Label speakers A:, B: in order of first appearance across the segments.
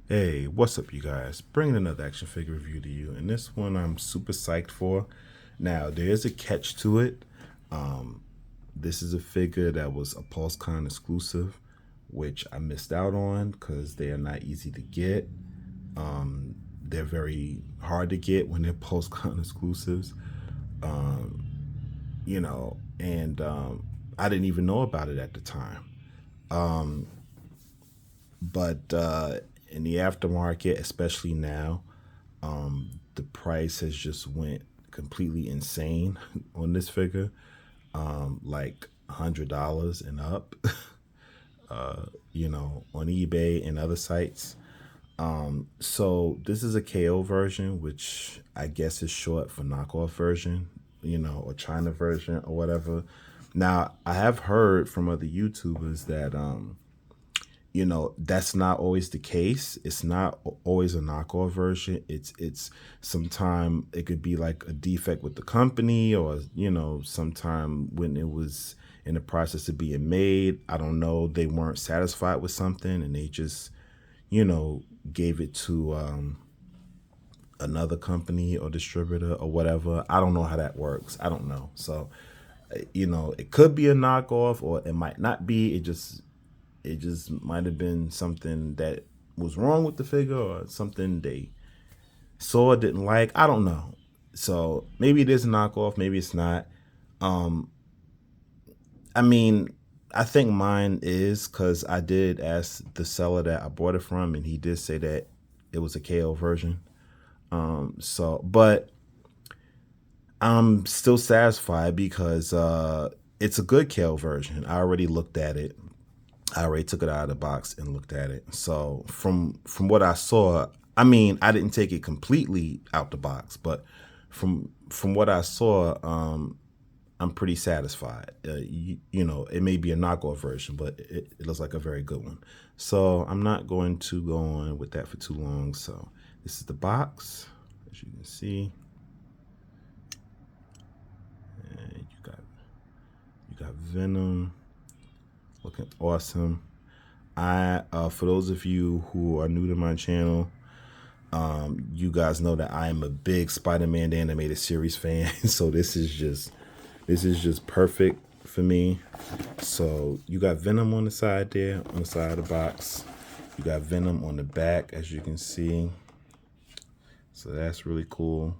A: Hey, what's up, you guys? Bringing another action figure review to you, and this one I'm super psyched for. Now, there is a catch to it. This is a figure that was a Pulsecon exclusive, which I missed out on because they are not easy to get. They're very hard to get when they're Pulsecon exclusives, and I didn't even know about it at the time. But in the aftermarket, especially now, the price has just went completely insane on this figure, like $100 and up, on eBay and other sites. So this is a KO version, which I guess is short for knockoff version, or China version or whatever. Now, I have heard from other YouTubers that that's not always the case. It's not always a knockoff version. It's sometime it could be like a defect with the company, or sometime when it was in the process of being made, I don't know, they weren't satisfied with something and they just gave it to another company or distributor or whatever. I don't know how that works. I don't know. So it could be a knockoff or it might not be. It just might have been something that was wrong with the figure, or something they saw didn't like. I don't know. So maybe it is a knockoff, maybe it's not. I mean, I think mine is, because I did ask the seller that I bought it from, and he did say that it was a KO version. But I'm still satisfied because it's a good KO version. I already looked at it. I already took it out of the box and looked at it. So from what I saw, I mean, I didn't take it completely out the box, but from what I saw, I'm pretty satisfied. It may be a knockoff version, but it looks like a very good one. So I'm not going to go on with that for too long. So this is the box, as you can see. And you got Venom, looking awesome. For those of you who are new to my channel, you guys know that I am a big Spider-Man the animated series fan. So this is just perfect for me. So you got Venom on the side there, on the side of the box. You got Venom on the back, as you can see. So that's really cool.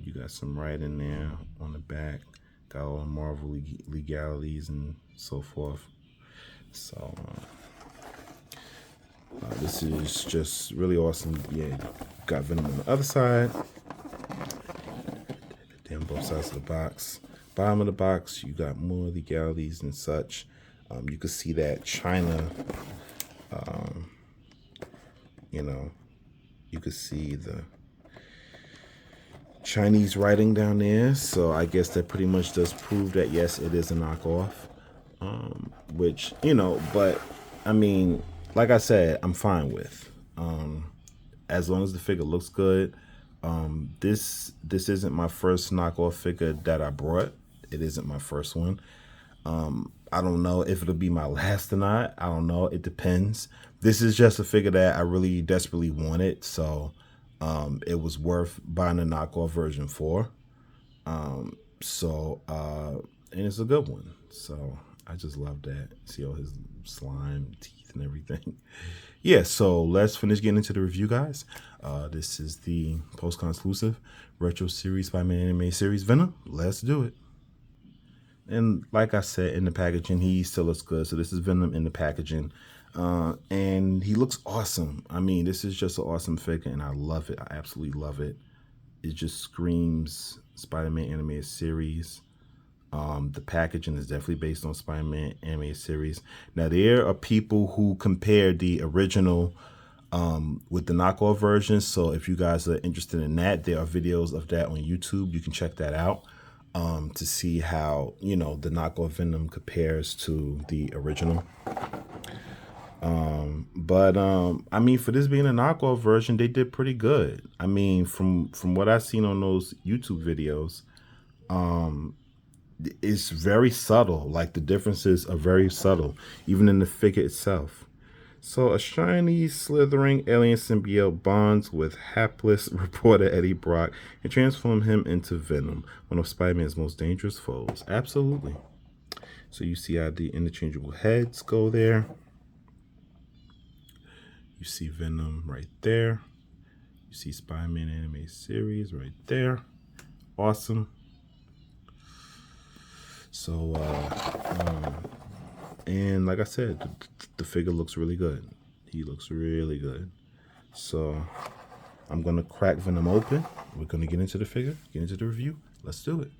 A: You got some writing there on the back. Got all the Marvel legalities and so forth. So this is just really awesome. Yeah, got Venom on the other side. Down both sides of the box. Bottom of the box, you got more legalities and such. You can see that China, you can see the Chinese writing down there. So I guess that pretty much does prove that, yes, it is a knockoff. Which, but I mean, like I said, I'm fine with. As long as the figure looks good. This isn't my first knockoff figure that I brought. It isn't my first one. I don't know if it'll be my last or not. I don't know. It depends. This is just a figure that I really desperately wanted, so it was worth buying a knockoff version for. And it's a good one. So I just love that. See all his slime, teeth, and everything. Yeah, so let's finish getting into the review, guys. This is the Pulsecon exclusive retro series by Man Anime Series Venom. Let's do it. And like I said, in the packaging, he still looks good. So this is Venom in the packaging. And he looks awesome. I mean, this is just an awesome figure, and I love it. I absolutely love it. It just screams Spider-Man animated series. The packaging is definitely based on Spider-Man animated series. Now, there are people who compare the original with the knockoff version. So if you guys are interested in that, there are videos of that on YouTube. You can check that out to see how, the knockoff Venom compares to the original. But I mean, for this being a knockoff version, they did pretty good. I mean, from what I've seen on those YouTube videos, it's very subtle. Like, the differences are very subtle, even in the figure itself. So a shiny, slithering alien symbiote bonds with hapless reporter Eddie Brock and transforms him into Venom, one of Spider-Man's most dangerous foes. Absolutely. So you see how the interchangeable heads go there. You see Venom right there. You see Spider-Man anime series right there. Awesome. So, and like I said, the figure looks really good. He looks really good. So I'm going to crack Venom open. We're going to get into the figure, get into the review. Let's do it.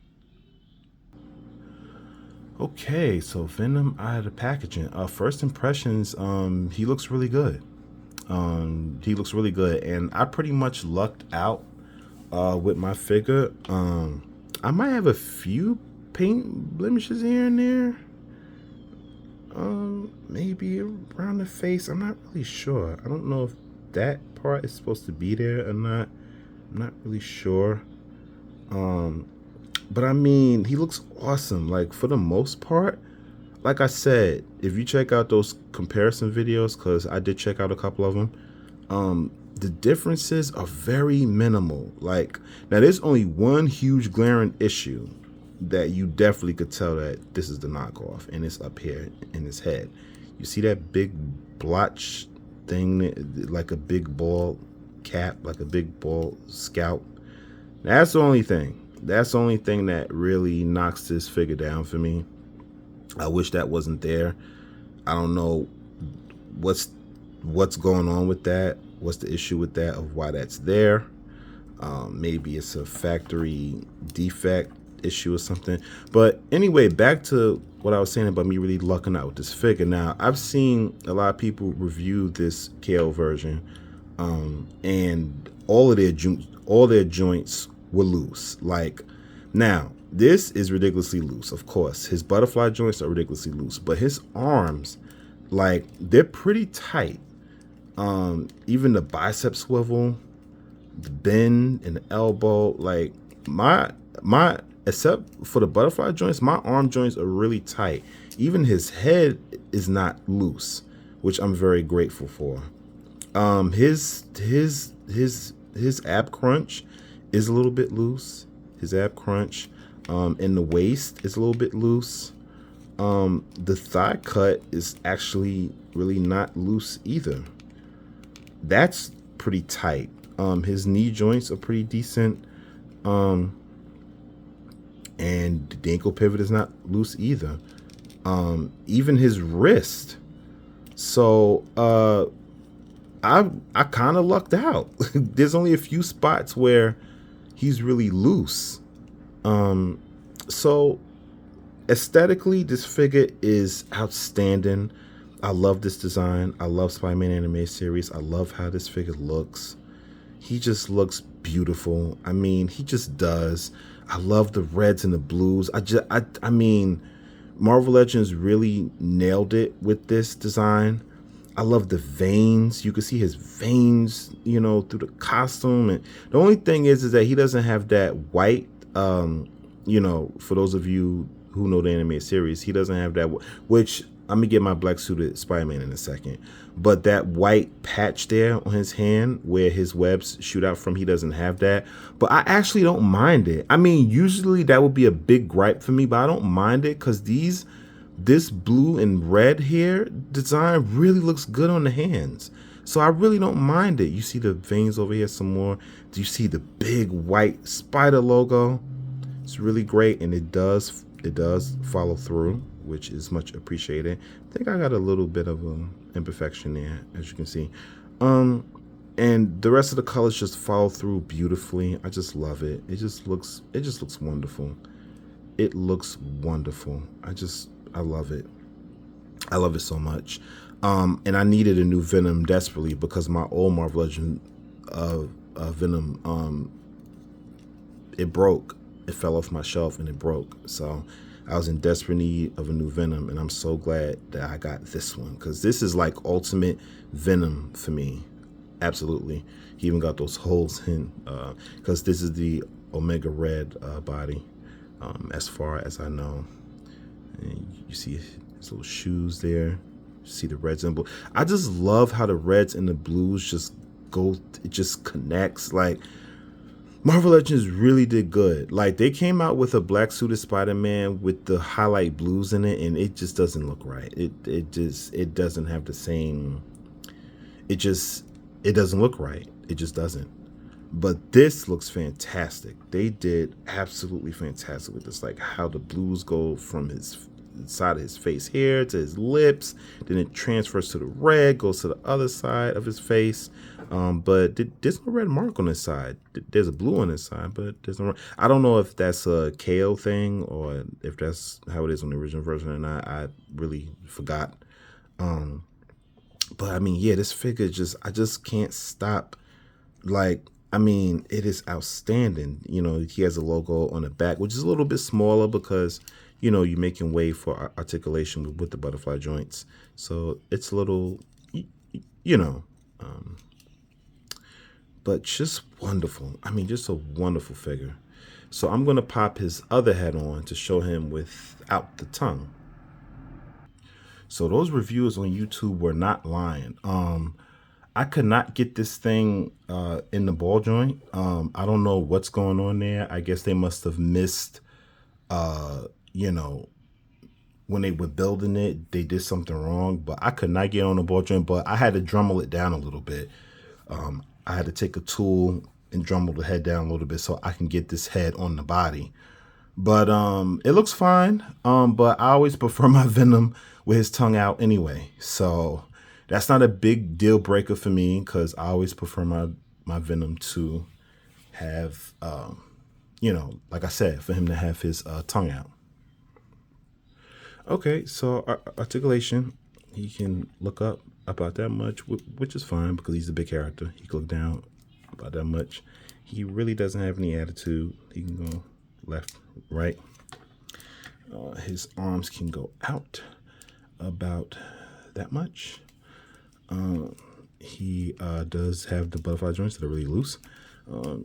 A: Okay, so Venom out of the packaging. First impressions, he looks really good. He looks really good, and I pretty much lucked out with my figure. I might have a few paint blemishes here and there. Maybe around the face. I'm not really sure. I don't know if that part is supposed to be there or not. I'm not really sure. But I mean, he looks awesome. Like, for the most part, like I said, if you check out those comparison videos, because I did check out a couple of them, the differences are very minimal. Like, now there's only one huge glaring issue that you definitely could tell that this is the knockoff, and it's up here in his head. You see that big blotch thing, like a big ball cap, like a big ball scalp? That's the only thing. That's the only thing that really knocks this figure down for me. I wish that wasn't there. I don't know what's going on with that. What's the issue with that, of why that's there? Maybe it's a factory defect issue or something. But anyway, back to what I was saying about me really lucking out with this figure. Now, I've seen a lot of people review this KO version, and all their joints were loose. Like, now this is ridiculously loose. Of course, his butterfly joints are ridiculously loose, but his arms, like, they're pretty tight. Even the bicep swivel, the bend and the elbow, like my except for the butterfly joints, my arm joints are really tight. Even his head is not loose, which I'm very grateful for. His ab crunch is a little bit loose. His ab crunch, in the waist is a little bit loose. The thigh cut is actually really not loose either. That's pretty tight. His knee joints are pretty decent. And the ankle pivot is not loose either. Even his wrist. So I kind of lucked out. There's only a few spots where he's really loose. So aesthetically, this figure is outstanding. I love this design. I love Spider-Man anime series. I love how this figure looks. He just looks beautiful. I mean, he just does. I love the reds and the blues. I mean, Marvel Legends really nailed it with this design. I love the veins. You can see his veins, you know, through the costume. And the only thing is that he doesn't have that white, you know, for those of you who know the anime series, he doesn't have that, which I'm gonna get my black suited Spider-Man in a second. But that white patch there on his hand where his webs shoot out from, he doesn't have that. But I actually don't mind it. I mean, usually that would be a big gripe for me, but I don't mind it because this blue and red here design really looks good on the hands. So I really don't mind it. You see the veins over here some more. Do you see the big white spider logo? It's really great, and it does follow through, which is much appreciated. I think I got a little bit of an imperfection there, as you can see. And the rest of the colors just follow through beautifully. I just love it. It just looks wonderful. It looks wonderful. I love it. I love it so much. And I needed a new Venom desperately because my old Marvel Legend Venom, it broke. It fell off my shelf and it broke. So I was in desperate need of a new Venom, and I'm so glad that I got this one because this is like ultimate Venom for me. Absolutely. He even got those holes in because this is the Omega Red body, as far as I know. And you see his little shoes there, See the reds and blue. I just love how the reds and the blues just go. It just connects. Like Marvel Legends really did good. Like they came out with a black suited Spider-Man with the highlight blues in it, and it just doesn't look right. It doesn't have the same. It doesn't look right. It just doesn't. But this looks fantastic. They did absolutely fantastic with this. Like how the blues go from his side of his face here to his lips, then it transfers to the red, goes to the other side of his face. But there's no red mark on his side. There's a blue on his side, but there's no. I don't know if that's a KO thing or if that's how it is on the original version, and I really forgot. But I mean, yeah, this figure I just can't stop. Like, I mean, it is outstanding. You know, he has a logo on the back, which is a little bit smaller because, you know, you're making way for articulation with the butterfly joints. So it's a little, you know, but just wonderful. I mean, just a wonderful figure. So I'm going to pop his other head on to show him without the tongue. So those reviews on YouTube were not lying. I could not get this thing in the ball joint. I don't know what's going on there. I guess they must have missed, you know, when they were building it, they did something wrong. But I could not get on the ball joint, but I had to Dremel it down a little bit. I had to take a tool and Dremel the head down a little bit so I can get this head on the body. But it looks fine. But I always prefer my Venom with his tongue out anyway. So that's not a big deal breaker for me because I always prefer my Venom to have, you know, like I said, for him to have his tongue out. Okay, so articulation, he can look up about that much, which is fine because he's a big character. He can look down about that much. He really doesn't have any attitude. He can go left, right. His arms can go out about that much. He does have the butterfly joints that are really loose.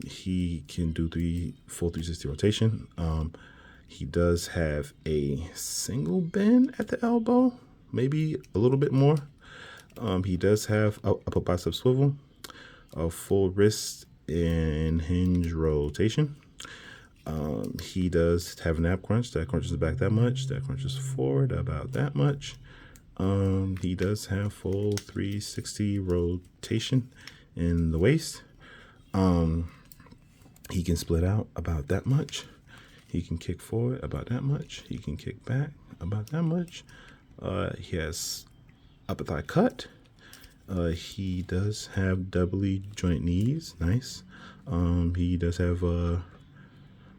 A: He can do full 360 rotation. He does have a single bend at the elbow, maybe a little bit more. He does have upper bicep swivel, a full wrist and hinge rotation. He does have an ab crunch. That crunches back that much. That crunches forward about that much. He does have full 360 rotation in the waist. He can split out about that much. He can kick forward about that much. He can kick back about that much. He has upper thigh cut. He does have doubly joint knees. Nice. He does have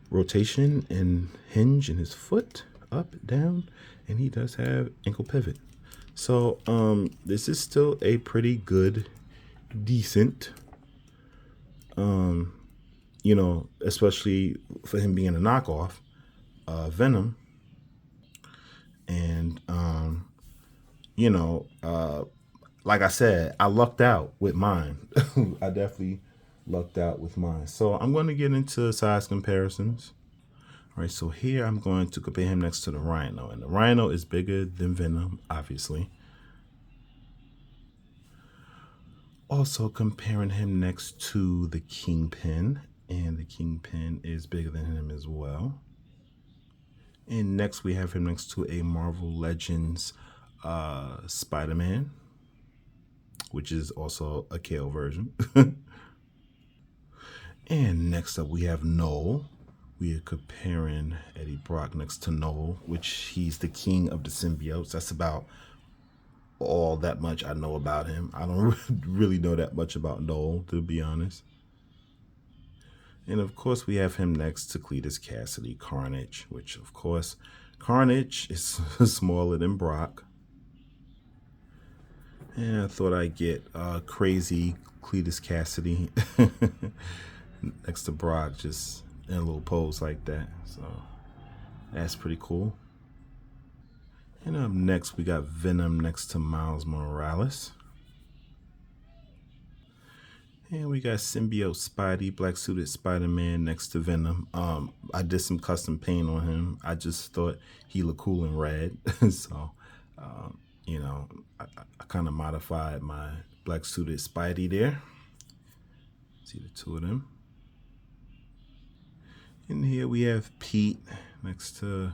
A: rotation and hinge in his foot, up, down, and he does have ankle pivot. So this is still a pretty good, decent, you know, especially for him being a knockoff, Venom. And, you know, like I said, I lucked out with mine. I definitely lucked out with mine. So I'm going to get into size comparisons. All right, so here I'm going to compare him next to the Rhino. And the Rhino is bigger than Venom, obviously. Also comparing him next to the Kingpin. And the Kingpin is bigger than him as well. And next we have him next to a Marvel Legends Spider-Man, which is also a KO version. And next up we have Noel. We are comparing Eddie Brock next to Noel, which he's the king of the symbiotes. That's about all that much I know about him. I don't really know that much about Noel, to be honest. And of course, we have him next to Cletus Cassidy, Carnage, which of course, Carnage is smaller than Brock. And I thought I'd get crazy Cletus Cassidy next to Brock, just in a little pose like that. So that's pretty cool. And up next, we got Venom next to Miles Morales. And we got Symbiote Spidey, black suited Spider-Man next to Venom. I did some custom paint on him. I just thought he looked cool in red. So You know, I kind of modified my black suited Spidey there. See the two of them. And here we have Pete next to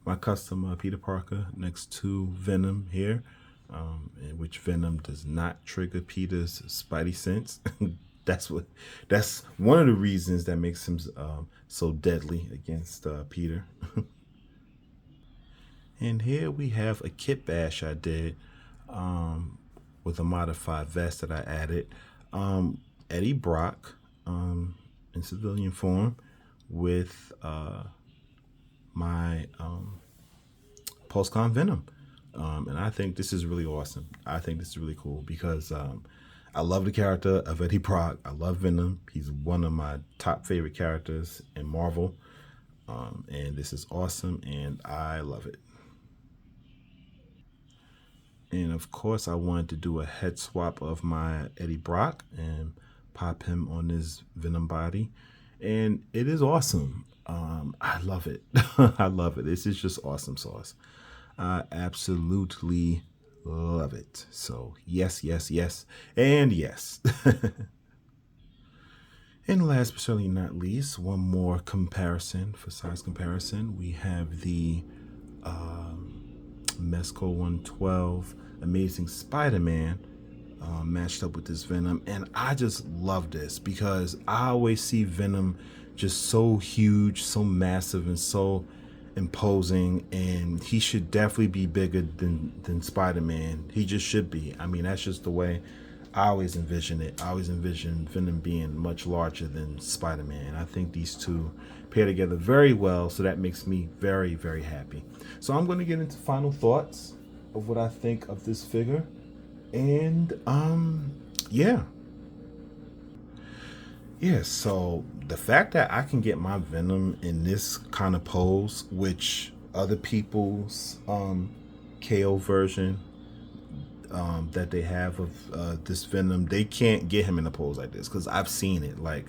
A: my custom Peter Parker next to Venom here, in which Venom does not trigger Peter's Spidey sense. That's one of the reasons that makes him so deadly against Peter. And here we have a kit bash I did with a modified vest that I added. Eddie Brock in civilian form with my Pulsecon Venom. And I think this is really awesome. I think this is really cool because I love the character of Eddie Brock. I love Venom. He's one of my top favorite characters in Marvel. And this is awesome, and I love it. And of course, I wanted to do a head swap of my Eddie Brock and pop him on his Venom body. And it is awesome. I love it. I love it. This is just awesome sauce. I absolutely love it. So, yes, yes, yes, and yes. And last but certainly not least, one more comparison for size comparison. We have the Mesco 112 Amazing Spider-Man matched up with this Venom, and I just love this because I always see Venom just so huge, so massive, and so imposing, and he should definitely be bigger than Spider-Man. He just should be. I mean, that's just the way I always envision it. I always envision Venom being much larger than Spider-Man. I think these two pair together very well, so that makes me very, very happy. So I'm going to get into final thoughts of what I think of this figure. And yeah. Yeah, so the fact that I can get my Venom in this kind of pose, which other people's KO version that they have of this Venom, they can't get him in a pose like this because I've seen it. Like,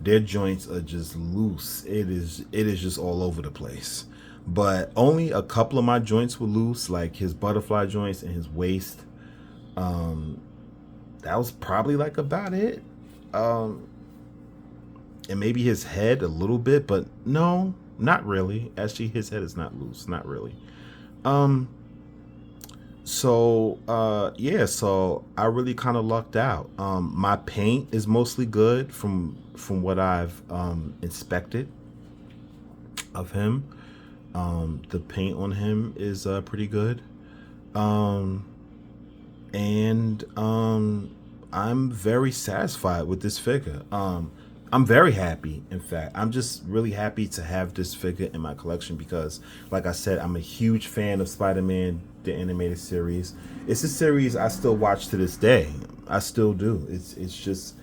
A: their joints are just loose. It is just all over the place. But only a couple of my joints were loose, like his butterfly joints and his waist. That was probably like about it. And maybe his head a little bit, but no, not really. Actually, his head is not loose, not really. Yeah, so I really kind of lucked out. My paint is mostly good from what I've inspected of him. The paint on him is pretty good. And I'm very satisfied with this figure. I'm very happy. In fact, I'm just really happy to have this figure in my collection because, like I said, I'm a huge fan of Spider-Man, the animated series. It's a series I still watch to this day. I still do. It's just,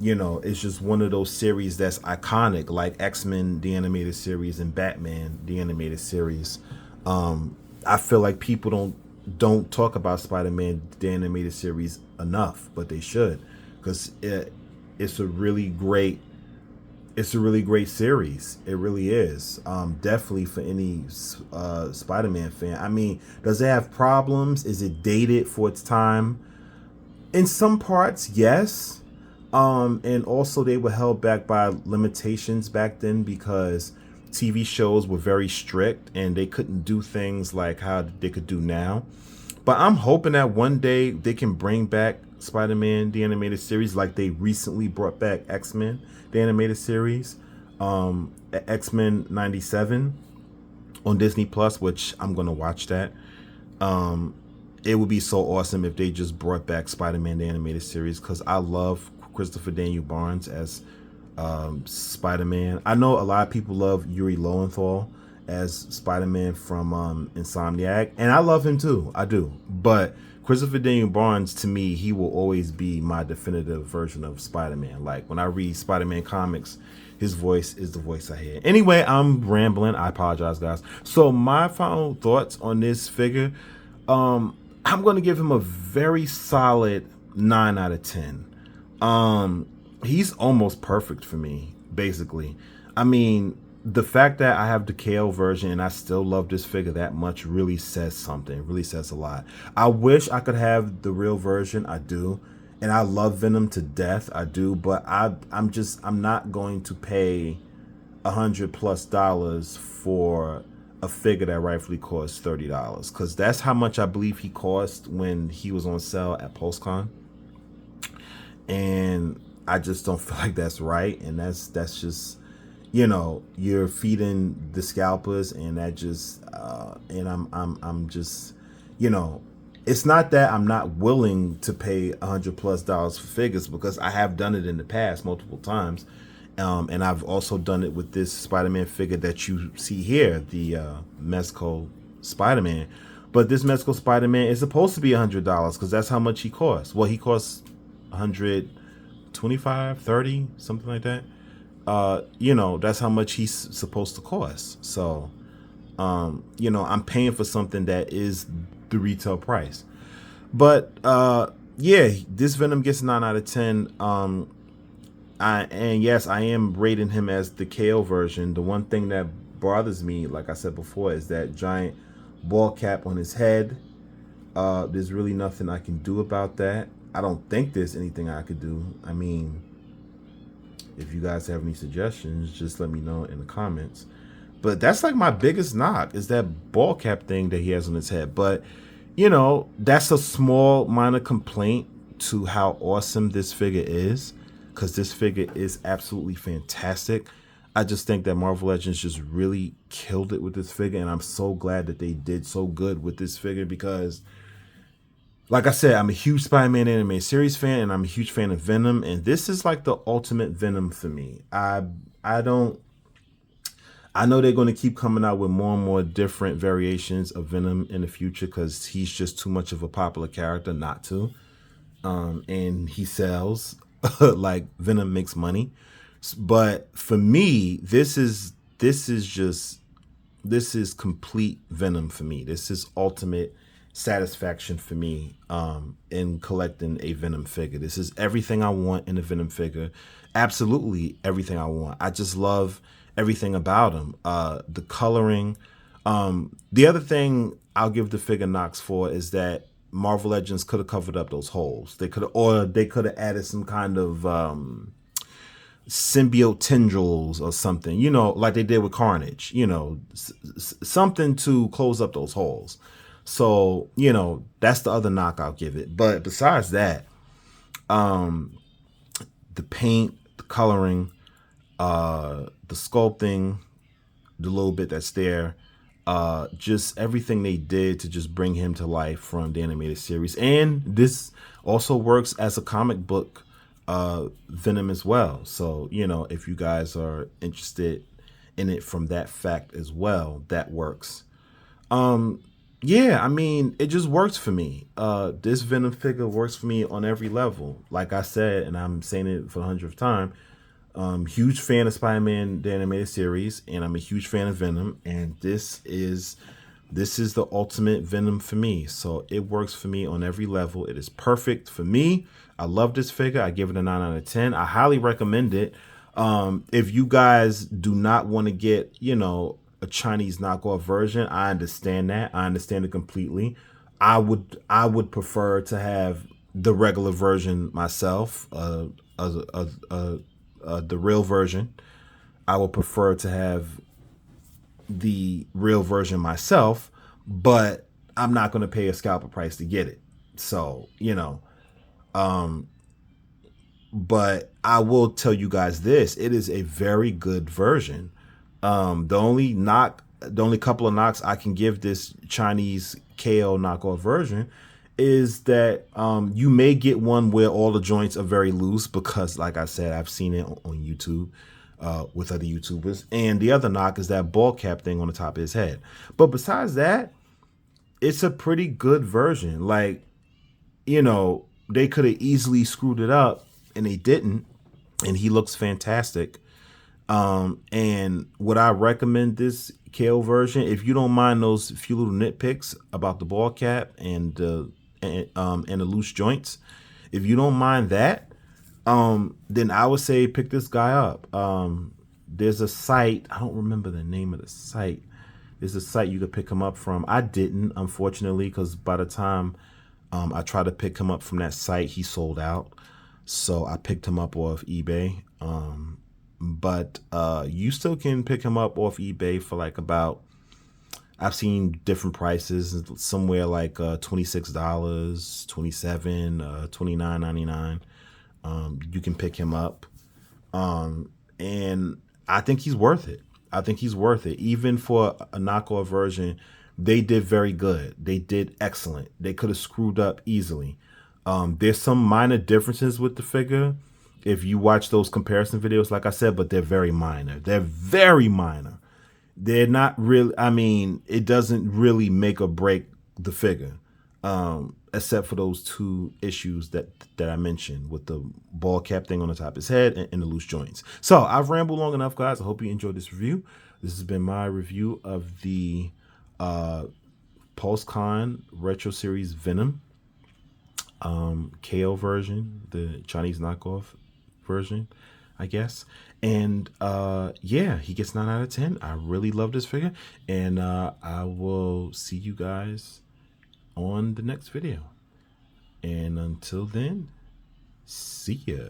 A: it's just one of those series that's iconic, like X-Men, the animated series, and Batman, the animated series. I feel like people don't talk about Spider-Man, the animated series enough, but they should, because it's a really great series. It really is. Definitely for any Spider-Man fan. I mean, does it have problems? Is it dated for its time? In some parts, yes. And also they were held back by limitations back then because TV shows were very strict and they couldn't do things like how they could do now. But I'm hoping that one day they can bring back Spider-Man, the animated series, like they recently brought back X-Men, the animated series, X-Men 97 on Disney Plus, which I'm going to watch that. It would be so awesome if they just brought back Spider-Man, the animated series, because I love Christopher Daniel Barnes as Spider-Man. I know a lot of people love Yuri Lowenthal as Spider-Man from Insomniac, and I love him too. I do. But Christopher Daniel Barnes, to me, he will always be my definitive version of Spider-Man. Like, when I read Spider-Man comics, his voice is the voice I hear. Anyway, I'm rambling. I apologize, guys. So my final thoughts on this figure, I'm going to give him a very solid 9 out of 10. He's almost perfect for me, basically. I mean, the fact that I have the KO version and I still love this figure that much really says something. Really says a lot. I wish I could have the real version. I do, and I love Venom to death. I do, but I'm not going to pay $100+ for a figure that rightfully costs $30, because that's how much I believe he cost when he was on sale at Pulsecon, and I just don't feel like that's right, and that's just, you're feeding the scalpers, and that just and I'm just, it's not that I'm not willing to pay $100+ for figures, because I have done it in the past multiple times. And I've also done it with this Spider-Man figure that you see here, the Mezco Spider-Man. But this Mezco Spider-Man is supposed to be $100, because that's how much he costs. Well, he costs 125, 30, something like that. That's how much he's supposed to cost. So, I'm paying for something that is the retail price. But yeah, this Venom gets 9 out of 10. And yes, I am rating him as the KO version. The one thing that bothers me, like I said before, is that giant ball cap on his head. There's really nothing I can do about that. I don't think there's anything I could do. I mean, if you guys have any suggestions, just let me know in the comments. But that's like my biggest knock, is that ball cap thing that he has on his head. But, that's a small minor complaint to how awesome this figure is, because this figure is absolutely fantastic. I just think that Marvel Legends just really killed it with this figure, and I'm so glad that they did so good with this figure, because, like I said, I'm a huge Spider-Man anime series fan, and I'm a huge fan of Venom, and this is like the ultimate Venom for me. I know they're going to keep coming out with more and more different variations of Venom in the future, because he's just too much of a popular character not to. And he sells. Like, Venom makes money. But for me, this is complete Venom for me. This is ultimate satisfaction for me in collecting a Venom figure. This is everything I want in a Venom figure. Absolutely everything I want. I just love everything about him. The coloring. The other thing I'll give the figure knocks for is that Marvel Legends could have covered up those holes. They could have added some kind of symbiote tendrils or something, like they did with Carnage, something to close up those holes. So, that's the other knock I'll give it. But besides that, the paint, the coloring, the sculpting, the little bit that's there, just everything they did to just bring him to life from the animated series. And this also works as a comic book Venom as well. So, if you guys are interested in it from that fact as well, that works. Yeah, I mean, it just works for me. This Venom figure works for me on every level. Like I said, and I'm saying it for the 100th time, huge fan of Spider-Man the animated series, and I'm a huge fan of Venom, and this is the ultimate Venom for me. So it works for me on every level. It is perfect for me. I love this figure. I give it a 9 out of 10. I highly recommend it. If you guys do not want to get, a Chinese knockoff version, I understand that. I understand it completely. I would prefer to have the regular version myself, the real version. I would prefer to have the real version myself, but I'm not going to pay a scalper price to get it. So, but I will tell you guys this: it is a very good version. The only couple of knocks I can give this Chinese KO knockoff version is that you may get one where all the joints are very loose, because, like I said, I've seen it on YouTube with other YouTubers. And the other knock is that ball cap thing on the top of his head. But besides that, it's a pretty good version. Like, they could have easily screwed it up, and they didn't. And he looks fantastic. And would I recommend this KO version? If you don't mind those few little nitpicks about the ball cap and the loose joints, if you don't mind that, then I would say pick this guy up. there's a site, I don't remember the name of the site. There's a site you could pick him up from. I didn't, unfortunately, because by the time I tried to pick him up from that site, he sold out. So I picked him up off eBay. But you still can pick him up off eBay for like about, I've seen different prices, somewhere like $26, $27, $29.99. You can pick him up. And I think he's worth it. I think he's worth it. Even for a knockoff version, they did very good. They did excellent. They could have screwed up easily. There's some minor differences with the figure if you watch those comparison videos, like I said, but they're very minor. They're very minor. They're not really, I mean, it doesn't really make or break the figure, except for those two issues that I mentioned with the ball cap thing on the top of his head and the loose joints. So I've rambled long enough, guys. I hope you enjoyed this review. This has been my review of the Pulsecon Retro Series Venom KO version, the Chinese knockoff version, I guess. And yeah, he gets 9 out of 10. I really love this figure, and I will see you guys on the next video. And until then, see ya.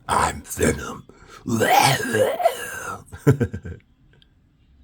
A: I'm Venom.